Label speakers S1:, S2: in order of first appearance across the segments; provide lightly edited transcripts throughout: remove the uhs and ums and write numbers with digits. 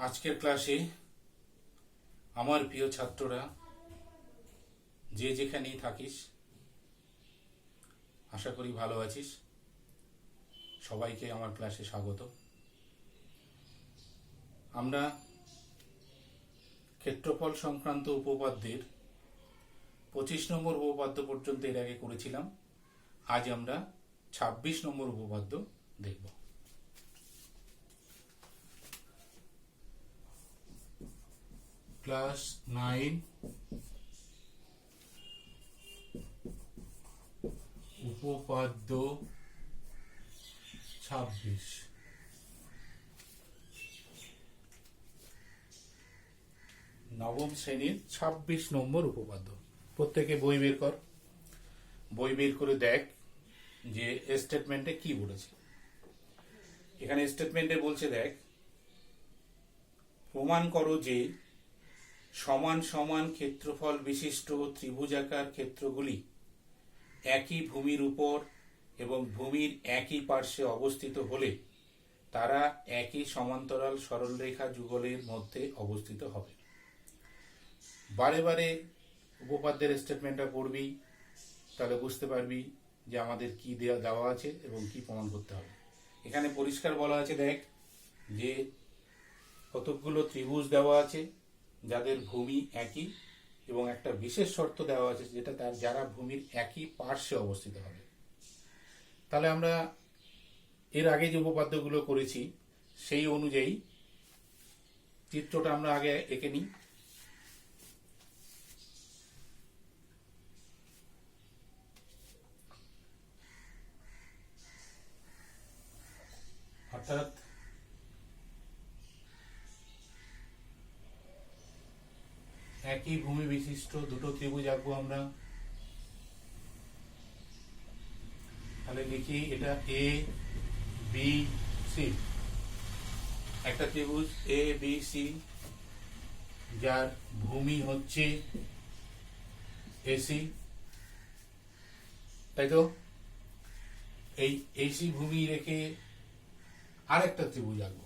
S1: আজকের ক্লাসে আমার প্রিয় ছাত্ররা যে যেখানেই থাকিস আশা করি ভালো আছিস। সবাইকে আমার ক্লাসে স্বাগত। আমরা ক্ষেত্রফল সংক্রান্ত উপপাদ্যের 25 নম্বর উপপাদ্য পর্যন্ত এর আগে করেছিলাম। আজ আমরা 26 নম্বর উপপাদ্য দেখব। ক্লাস 9 উপপাদ্য 26। নবম শ্রেণীর 26 নম্বর উপপাদ্য। প্রত্যেকে বই বের কর, বই বের করে দেখ যে স্টেটমেন্টে কি বলেছে। এখানে স্টেটমেন্টে বলছে, দেখ, প্রমাণ করো যে সমান সমান ক্ষেত্রফল বিশিষ্ট ত্রিভুজাকার ক্ষেত্রগুলি একই ভূমির উপর এবং ভূমির একই পার্শ্বে অবস্থিত হলে তারা একই সমান্তরাল সরলরেখা যুগলের মধ্যে অবস্থিত হবে। বারে বারে উপপাদ্যের স্টেটমেন্টটা পড়বি, তাহলে বুঝতে পারবি যে আমাদের কি দেওয়া আছে এবং কি প্রমাণ করতে হবে। এখানে পরিষ্কার বলা আছে, দেখ, যে কতকগুলো ত্রিভুজ দেওয়া আছে যাদের ভূমি একই এবং একটা বিশেষ শর্ত দেওয়া আছে যেটা যারা ভূমির একই পার্শ্বে অবস্থিত হবে। তাহলে আমরা এর আগে যে উপপাদ্যগুলো করেছি সেই অনুযায়ী চিত্রটা আমরা আগে এঁকে নিই। অর্থাৎ একই ভূমি বিশিষ্ট দুটো ত্রিভুজ আঁকবো আমরা। তাহলে লিখি, এটা এ বি সি, একটা ত্রিভুজ এ বি সি যার ভূমি হচ্ছে এসি, তাই তো? এই এসি ভূমি রেখে আরেকটা ত্রিভুজ আঁকবো।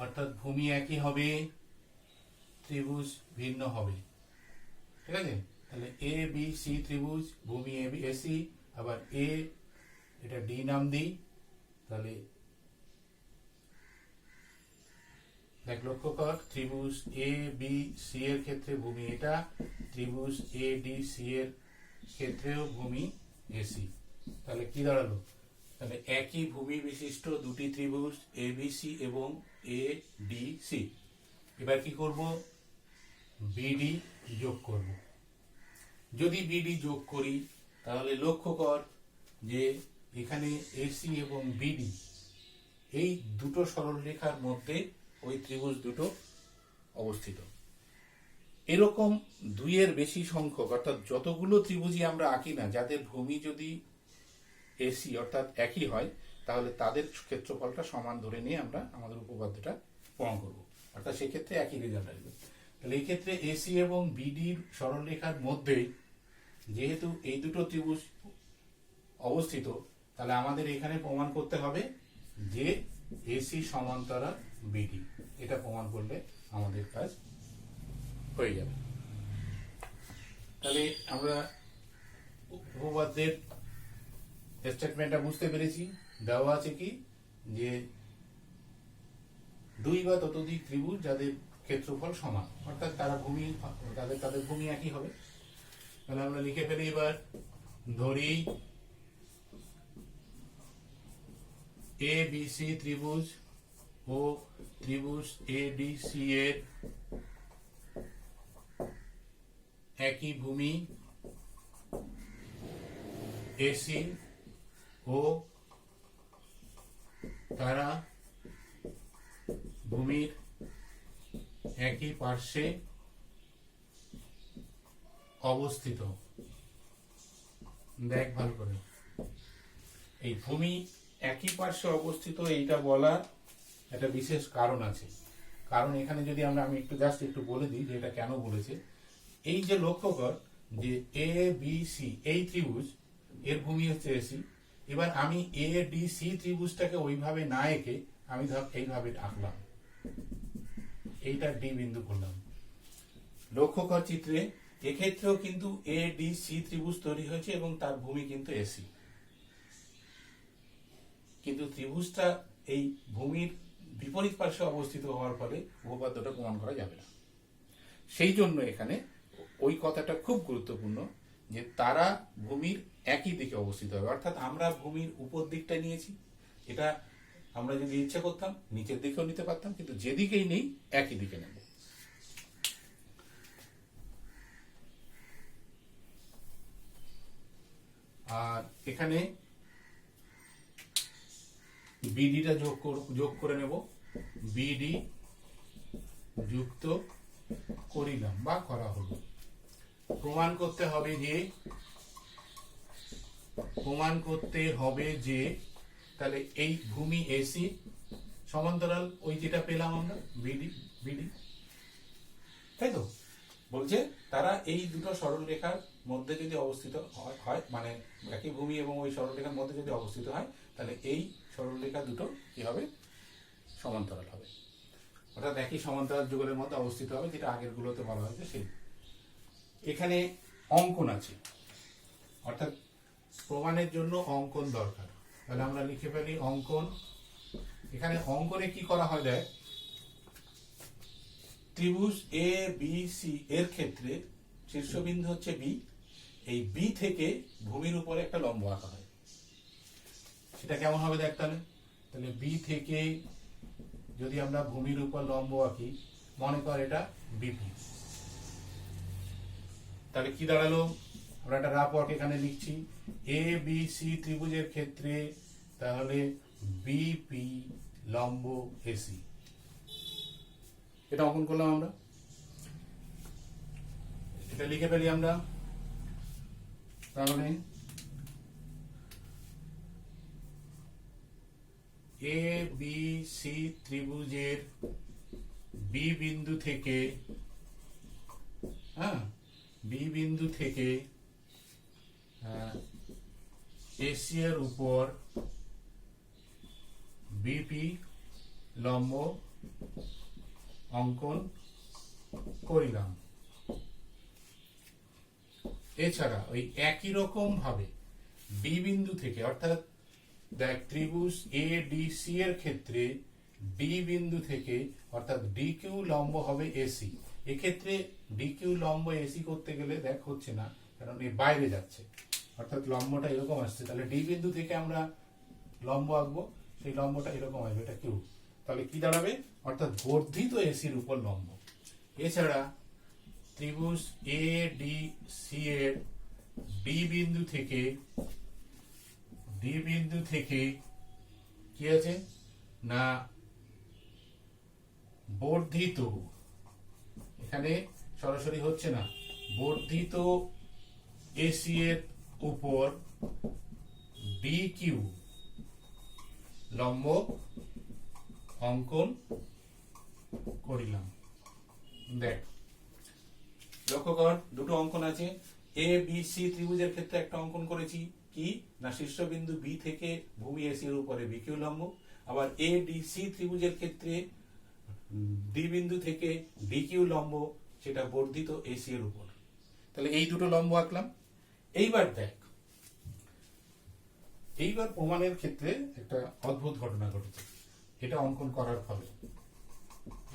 S1: অর্থাৎ ভূমি একই হবে, ত্রিভুজ ভিন্ন হবে। ঠিক আছে? তাহলে এ বি সি ত্রিভুজ, ভূমি এ বি এসি, আবার এ, এটা ডি নাম দিই। তাহলে দেখ, লক্ষ্য কর, ত্রিভুজ এ বি সি এর ক্ষেত্রে ভূমি এটা, ত্রিভুজ এ ডি সি এর ক্ষেত্রেও ভূমি এসি। তাহলে কি দাঁড়ালো? তাহলে একই ভূমি বিশিষ্ট দুটি ত্রিভুজ এ বি সি এবং এ ডি সি। এবার কি করব? বিডি যোগ করব। যদি বিডি যোগ করি তাহলে লক্ষ্য কর যে এখানে এসি এবং বিডি এই দুটো সরলরেখার মধ্যে ওই ত্রিভুজ দুটো অবস্থিত। এরকম দুইয়ের বেশি সংখ্যক, অর্থাৎ যতগুলো ত্রিভুজই আমরা আঁকি না যাদের ভূমি যদি এসি অর্থাৎ একই হয়, তাহলে তাদের ক্ষেত্রফলটা সমান ধরে নিয়ে আমরা আমাদের উপপাদ্যটা প্রমাণ করব। অর্থাৎ সেক্ষেত্রে একই রেজাল্ট আসবে। তাহলে এই ক্ষেত্রে এসি এবং বিডির সরলরেখার মধ্যে যেহেতু এই দুটো ত্রিভুজ অবস্থিত, তাহলে আমাদের এখানে প্রমাণ করতে হবে যে এসি সমান্তরাল বিডি। এটা প্রমাণ করলে আমাদের কাজ হয়ে যাবে। তাহলে আমরা উপপাদ্যের স্টেটমেন্টটা বুঝতে পেরেছি। দেওয়া আছে কি, যে দুই বা ততোধিক ত্রিভুজ যাদের ক্ষেত্রফল সমান, অর্থাৎ তারা ভূমি তাদের ভূমি একই হবে। তাহলে আমরা লিখে ফেলি, এবার ধরি এ বি সি ত্রিভুজ ও ত্রিভুজ এ ডি সি এর একই ভূমি এসি ও তারা ভূমির একই পার্শ্বে অবস্থিত। দেখ ভালো করে, এই ভূমি একই পার্শ্বে অবস্থিত এইটা বলার একটা বিশেষ কারণ আছে। কারণ এখানে যদি আমি একটু বলে দিই যে এটা কেন বলেছে। এই যে লক্ষ্য কর যে এ বি সি এই ত্রিভুজ এর ভূমি হচ্ছে এসি। এবার আমি এ ডি সি ত্রিভুজটাকে ওইভাবে না এঁকে আমি ধর এইভাবে আঁকলাম, এইটা ডি বিন্দু করলাম। লক্ষ্য কর চিত্রে, এক্ষেত্রেও কিন্তু এ ডি সি ত্রিভুজ তৈরি হয়েছে এবং তার ভূমি কিন্তু এসি, কিন্তু ত্রিভুজটা এই ভূমির বিপরীত পার্শ্বে অবস্থিত হওয়ার ফলে উপপাদ্যটা প্রমাণ করা যাবে না। সেই জন্য এখানে ওই কথাটা খুব গুরুত্বপূর্ণ যে তারা ভূমির একই দিকে অবস্থিত হবে, অর্থাৎ আমরা ভূমির উপর দিকটা নিয়েছি, এটা আমরা যদি ইচ্ছা করতাম নিচের দিকেও নিতে পারতাম, কিন্তু যেদিকেই নেই একই দিকে নেব। আর এখানে বিডিটা যোগ করে নেব, বিডি যুক্ত করিলাম বা করা হলো। প্রমাণ করতে হবে যে তাহলে এই ভূমি এসি সমান্তরাল ওই যেটা পেলাম আমরা বিডি বিডি, তাই তো? বলছে তারা এই দুটো সরলরেখার মধ্যে যদি অবস্থিত হয়, মানে একই ভূমি এবং ওই সরলরেখার মধ্যে যদি অবস্থিত হয়, তাহলে এই সরলরেখা দুটো কি হবে? সমান্তরাল হবে, অর্থাৎ একই সমান্তরাল যুগলের মধ্যে অবস্থিত হবে, যেটা আগের গুলোতে বলা হয়েছে সেই। এখানে অঙ্কন আছে, অর্থাৎ প্রমাণের জন্য অঙ্কন দরকার, তাহলে আমরা লিখে ফেলি অঙ্কন। এখানে অঙ্কনে কি করা হয় দেখ, ত্রিভুজ এ বি সি এর ক্ষেত্রে শীর্ষবিন্দু হচ্ছে বি, এই বি থেকে ভূমির উপরে একটা লম্ব আঁকা হয়। সেটা কেমন হবে দেখ, তাহলে বি থেকে যদি আমরা ভূমির উপর লম্ব আঁকি, মনে কর এটা বিপি, তাহলে কি দাঁড়ালো? আমরা একটা রাফ ওয়ার্ক এখানে লিখছি, এ বি সি ত্রিভুজের ক্ষেত্রে তাহলে বিপি লম্ব এসি, এটা অঙ্কন করলাম আমরা। এটা লিখে ফেলি আমরা, তাহলে এ বি সি ত্রিভুজের বি বিন্দু থেকে, বি বিন্দু থেকে এসি এর উপর বিপি লম্ব অঙ্কন করিলাম। এছাড়া ওই একই রকম ভাবে বি বিন্দু থেকে, অর্থাৎ দেখ ত্রিভুজ এ ডি সি এর ক্ষেত্রে ডি বিন্দু থেকে, অর্থাৎ ডি কিউ লম্ব হবে এসি। এক্ষেত্রে ডি কিউ লম্ব এসি করতে গেলে দেখ হচ্ছে না, কারণ এই বাইরে যাচ্ছে, অর্থাৎ লম্বটা এরকম আসছে। তাহলে ডি বিন্দু থেকে আমরা লম্ব আঁকবো, সেই লম্বটা এরকম আসবে, এটা কিউ। তাহলে কি দাঁড়াবে? অর্থাৎ বর্ধিত এসির উপর লম্ব। এছাড়া ত্রিভুজ এ ডি সি এর ডি বিন্দু থেকে কি আছে না বর্ধিত, এখানে সরাসরি হচ্ছে না, বর্ধিত এসি এর উপর ডি কিউ লম্ব অঙ্কন করিলাম। দেখ লক্ষ্য কর, দুটো অঙ্কন আছে। এ বি সি ত্রিভুজের ক্ষেত্রে একটা অঙ্কন করেছি কি না, শীর্ষবিন্দু বি থেকে ভূমি এসি এর উপরে বি কিউ লম্ব। আবার এ ডি সি ত্রিভুজের ক্ষেত্রে ডি বিন্দু থেকে ডি কিউ লম্ব, সেটা বর্ধিত এসি এর উপর। তাহলে এই দুটো লম্ব আঁকলাম। এইবার দেখ, এইবার প্রমাণের ক্ষেত্রে একটা অদ্ভুত ঘটনা ঘটেছে, এটা অঙ্কন করার ফলে,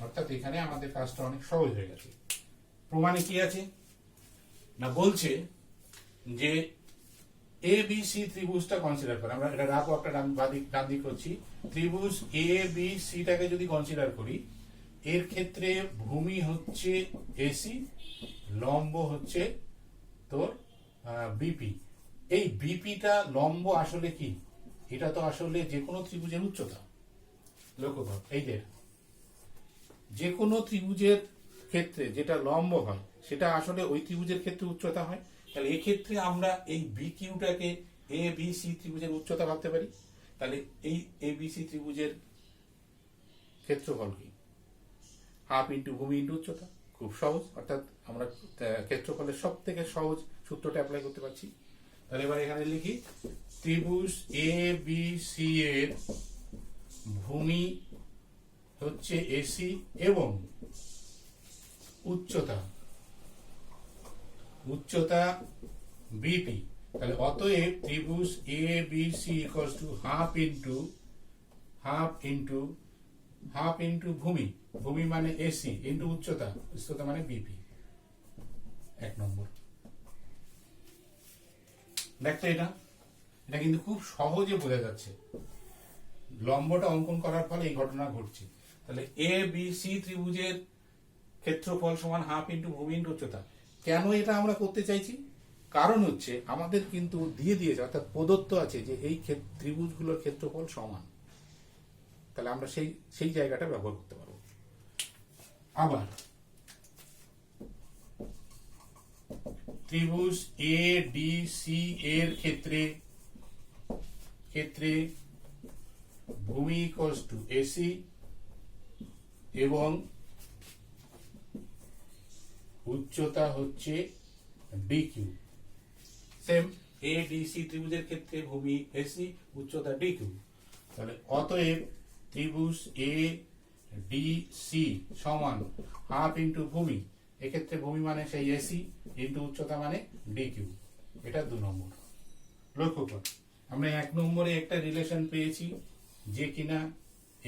S1: অর্থাৎ এখানে আমাদের কাজটা অনেক সহজ হয়ে গেছে। প্রমাণে কি আছে না, বলছে যে এ বি সি ত্রিভুজটা কনসিডার করে, আমরা এটা রাখো একটা ডান দিক করছি, ত্রিভুজ এ বি সিটাকে যদি কনসিডার করি, এর ক্ষেত্রে ভূমি হচ্ছে এসি, লম্ব হচ্ছে তোর বিপি। এই বিপিটা লম্ব আসলে কি? এটা তো আসলে যে কোনো ত্রিভুজের উচ্চতা। লক্ষ্য কর, এই যে কোনো ত্রিভুজের ক্ষেত্রে যেটা লম্ব হয় সেটা আসলে ওই ত্রিভুজের ক্ষেত্রে উচ্চতা হয়। তাহলে এক্ষেত্রে আমরা এই বি কিউটাকে এ বি সি ত্রিভুজের উচ্চতা ভাবতে পারি। তাহলে এই এ বি সি ত্রিভুজের ক্ষেত্রফল কি? হাফ ইন্টু ভূমি ইন্টু উচ্চতা। খুব সহজ, অর্থাৎ আমরা ক্ষেত্রফলের সব থেকে সহজ সূত্রটা অ্যাপ্লাই করতে পারছি। তাহলে এবার এখানে লিখি ত্রিভুজ এ বি সি এর ভূমি হচ্ছে এসি এবং উচ্চতা বিপি। তাহলে অতএব ত্রিভুজ A B C equals to half into ভূমি মানে এসি ইন্টু উচ্চতা মানে বিপি। 1 নম্বর। দেখতে এটা কিন্তু খুব সহজে বোঝা যাচ্ছে, লম্বটা অঙ্কন করার ফলে এই ঘটনা ঘটছে। তাহলে এ বি সি ত্রিভুজের ক্ষেত্রফল সমান হাফ ইন্টু ভূমি ইন্টু উচ্চতা। কেন এটা আমরা করতে চাইছি? কারণ হচ্ছে আমাদের কিন্তু দিয়ে দিয়েছে, অর্থাৎ প্রদত্ত আছে যে এই ত্রিভুজগুলোর ক্ষেত্রফল সমান। তাহলে আমরা সেই জায়গাটা ব্যবহার করতে পারবো। আবার ত্রিভুজ এ ডি সি এর ক্ষেত্রে ভূমি ইকুয়ালস টু এসি এবং উচ্চতা হচ্ছে DQ. Same A D C ত্রিভুজের ক্ষেত্রে ভূমি এসি, উচ্চতা ডিকিউ। তাহলে অতএব ত্রিভুজ এ ডি সি সমান হাফ ইন্টু ভূমি, এক্ষেত্রে ভূমি মানে সেই এসি ইন্টু উচ্চতা মানে ডিকিউ। এটা 2 নম্বর। লক্ষ্য কর, আমরা 1 নম্বরে একটা রিলেশন পেয়েছি যে কিনা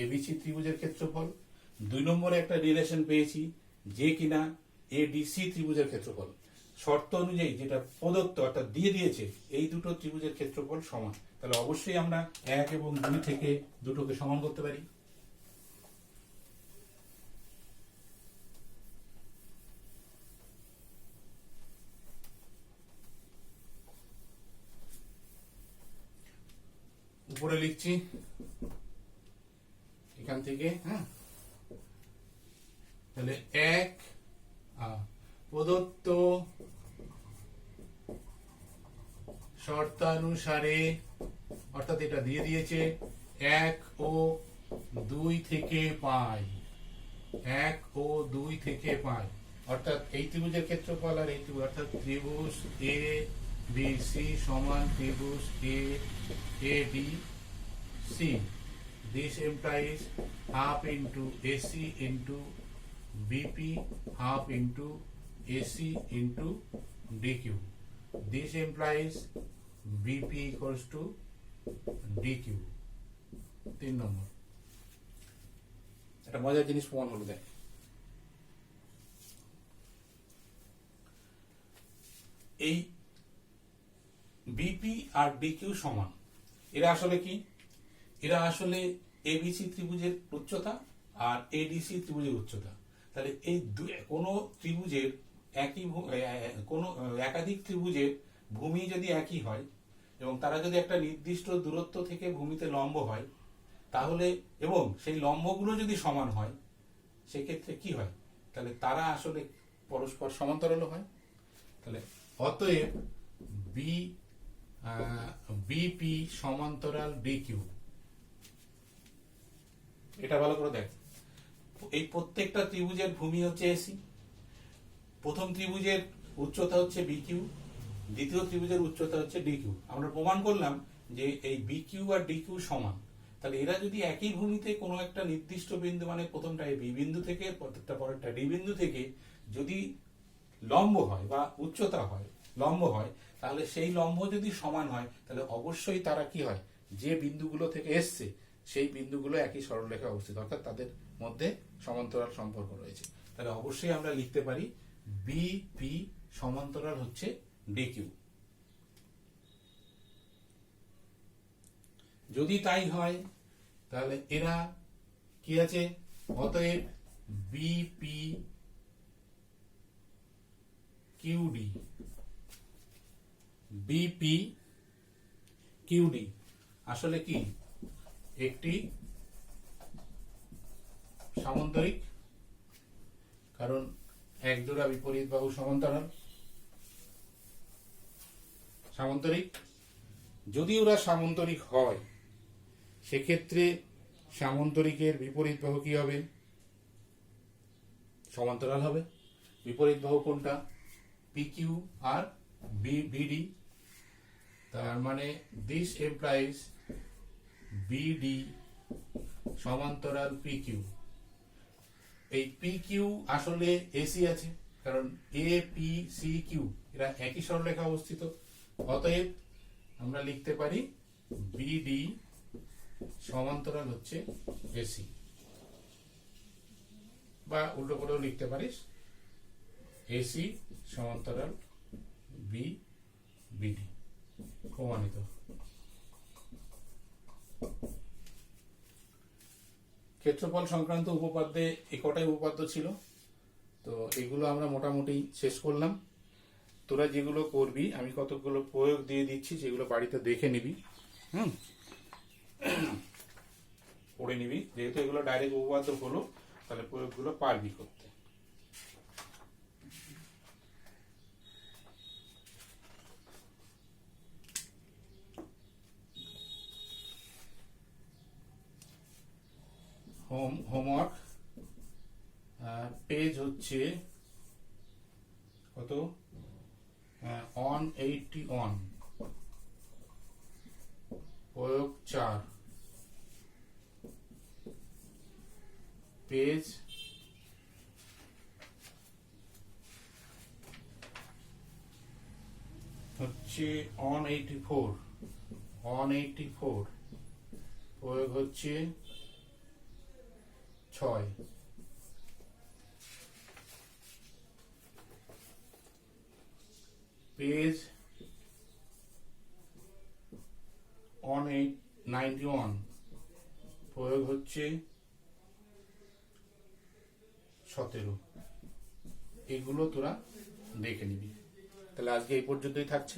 S1: এবিসি ত্রিভুজের ক্ষেত্রফল, 2 নম্বরে একটা রিলেশন পেয়েছি যে কিনা এডিসি ত্রিভুজের ক্ষেত্রফল। শর্ত অনুযায়ী যেটা প্রদত্ত অর্থাৎ দিয়ে দিয়েছে এই দুটো ত্রিভুজের ক্ষেত্রফল সমান, তাহলে অবশ্যই আমরা 1 এবং 2 থেকে দুটোকে সমান করতে পারি। উপরে লিখছি এখান থেকে, হ্যাঁ। তাহলে 1 প্রদত্ত শর্তানুসারে, অর্থাৎ এটা দিয়ে দিয়েছে 1 ও 2 থেকে পাই, 1 ও 2 থেকে পাই, অর্থাৎ এই ত্রিভুজের ক্ষেত্রফল আর এই ত্রিভুজ, অর্থাৎ ত্রিভুজ এ বি সি সমান ত্রিভুজ A D C. This implies half into AC into BP, half into AC into DQ. This implies BP equals to DQ. 3 নম্বর। একটা মজার জিনিস প্রমাণ হলো, দেখ এই বিপি আর ডিকিউ সমান। এরা আসলে কি? এরা আসলে এবিসি ত্রিভুজের উচ্চতা আর এডিসি ত্রিভুজের উচ্চতা। তাহলে এই কোন ত্রিভুজের কোন একাধিক ত্রিভুজের ভূমি যদি একই হয় এবং তারা যদি একটা নির্দিষ্ট দূরত্ব থেকে ভূমিতে লম্ব হয়, তাহলে এবং সেই লম্বগুলো যদি সমান হয়, সেক্ষেত্রে কি হয়? তাহলে তারা আসলে পরস্পর সমান্তরাল হয়। তাহলে অতএব বিপি সমান্তরাল ডিকিউ। এটা ভালো করে দেখ, এই প্রত্যেকটা ত্রিভুজের ভূমি হচ্ছে এসি, প্রথম ত্রিভুজের উচ্চতা হচ্ছে বিকিউ, দ্বিতীয় ত্রিভুজের উচ্চতা হচ্ছে ডিকিউ। আমরা প্রমাণ করলাম যে এই বিকিউ আর ডিকিউ সমান। তাহলে এরা যদি একই ভূমিতে কোনো একটা নির্দিষ্ট বিন্দু, মানে প্রথমটা বি বিন্দু থেকে প্রত্যেকটা পরেরটা ডি বিন্দু থেকে যদি লম্ব হয় বা উচ্চতা হয়, লম্ব হয়, তাহলে সেই লম্ব যদি সমান হয়, তাহলে অবশ্যই তারা কি হয়, যে বিন্দুগুলো থেকে এসছে সেই বিন্দুগুলো একই সরলরেখায় অবস্থিত, অর্থাৎ তাদের মধ্যে সমান্তরাল সম্পর্ক রয়েছে। তাহলে অবশ্যই আমরা লিখতে পারি বিপি সমান্তরাল হচ্ছে ডিকিউ। যদি তাই হয় তাহলে এরা কি আছে? অতএব বিপি কিউডি, বিপি কিউডি আসলে কি? একটি সামান্তরিক, কারণ এক জোড়া বিপরীত বাহু সমান্তরাল। সামান্তরিক, যদি ওরা সামান্তরিক হয় সেক্ষেত্রে সামান্তরিকের বিপরীত বাহু কি হবে? সমান্তরাল হবে। বিপরীত বাহু কোনটা? পিকিউ আর বিডি। তার মানে দিস এমপ্লয়িজ বিডি সমান্তরাল পি কিউ। এই পি কিউ আসলে এসি আছে, কারণ এ পি সি কিউ এরা একই সরলরেখা অবস্থিত। অতএব আমরা লিখতে পারি বিডি সমান্তরাল হচ্ছে এসি, বা উল্টো করেও লিখতে পারিস এসি সমান্তরাল বি বিডি। প্রমাণিত। ক্ষেত্রফল সংক্রান্ত উপপাদ্যে কটাই উপপাদ্য ছিল, তো এগুলো আমরা মোটামুটি শেষ করলাম। তোরা যেগুলো করবি আমি কতগুলো প্রয়োগ দিয়ে দিচ্ছি, যেগুলো বাড়িতে দেখে নিবি, পড়ে নিবি। যেহেতু এগুলো ডাইরেক্ট উপপাদ্য হলো, তাহলে প্রয়োগগুলো পারবি করতে। হোমওয়ার্ক পেজ হচ্ছে কত, 181, প্রয়োগ 4, পেজ হচ্ছে 184, প্রয়োগ হচ্ছে 6, পেজ 191, প্রয়োগ হচ্ছে 17। এগুলো তোরা দেখে নিবি। তাহলে আজকে এই পর্যন্তই থাকছে।